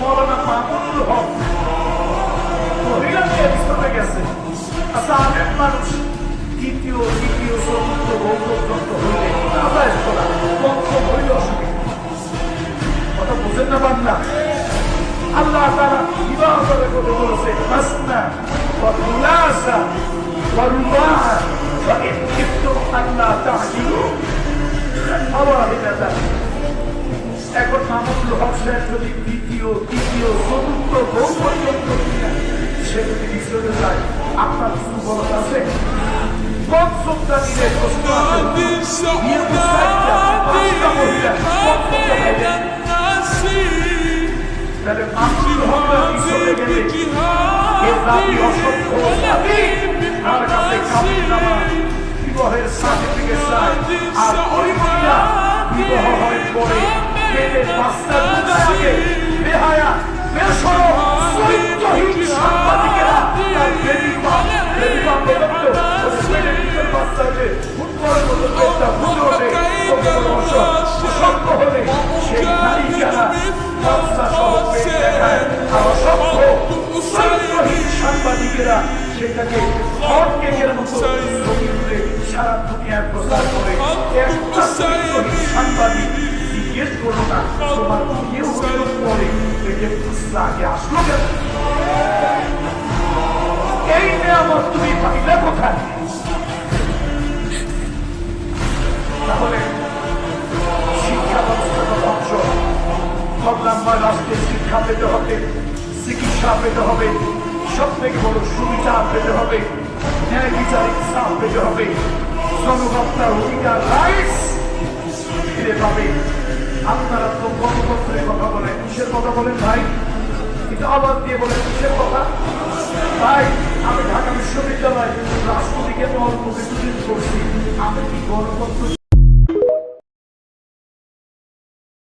মৌলানা মাহমুদুল হক মহিলা নিয়ে চলে গেছে। আচ্ছা অনেক মানুষ দ্বিতীয় চতুর্থ বৌদ্ধগ্রন্থ হইলে আদায় করা গ্রন্থ হইল অসুবিধা কথা বুঝেন না বাংলা। আল্লাহ তাআলা বিবাহ করে বলেছে মাসনা ওয়া থুলাসা ওয়া রুবাআ ফা ইন কিফতুম আল্লা তা'দিলু ফাওয়াহিদাতান। এখন মাহমুদুল হক সাহেব যদি তৃতীয় চতুর্থ বউ পর্যন্ত সে যদি বিচরণে যায় আপনার কিছু বলার আছে? পঞ্চমটা দিলে প্রশ্ন তাহলে মাহমুদুল হক চলে গেলে এ দাবি অসংখ্য তার কাছে কাবিননামা বিবাহের সার্টিফিকেট চায়। আর ওই মহিলা বিবাহ হয়ে পড়ে পেটের বাচ্চা দুধের আগে বেহায়া বেসরম চরিত্রহীন সাংবাদিকেরা তার বেবিমা প্রদত্ত পেটের ভিতর বাচ্চাকে ফুটবলের মতো পেটটা বুঝে ওঠে অসভ্য হলে সেই নারীকেরা বাচ্চা সহ পেট দেখায়। আর অসভ্য চরিত্রহীন সাংবাদিকেরা সেটাকে হট কেকের মতো ছবি তুলে সারা দুনিয়ায় প্রচার করে। একটা চরিত্রহীন সাংবাদিক জিজ্ঞেস করো না তোমার কেউ পরে পেটে আগে আসলো কেন? এই নিয়ামত তুমি পাইলে কোথায়? তাহলে শিক্ষা ব্যবস্থার ধ্বংস। কল্যাণময় রাষ্ট্রে শিক্ষা পেতে হবে, চিকিৎসা পেতে হবে, সব থেকে বড় সুবিচার পেতে হবে, ন্যায় বিচার ইনসাফ পেতে হবে, জনগণতার অধিকার রাইটস ফিরে পাবে। আপনারা তো গণতন্ত্রের কথা বলেন, কিসের কথা বলেন ভাই? কিন্তু আবার দিয়ে বলেন কিসের কথা? ভাই আমি ঢাকা বিশ্ববিদ্যালয় রাষ্ট্রপতিকে অল্প কিছুদিন করছি, আমি কি গণতন্ত্র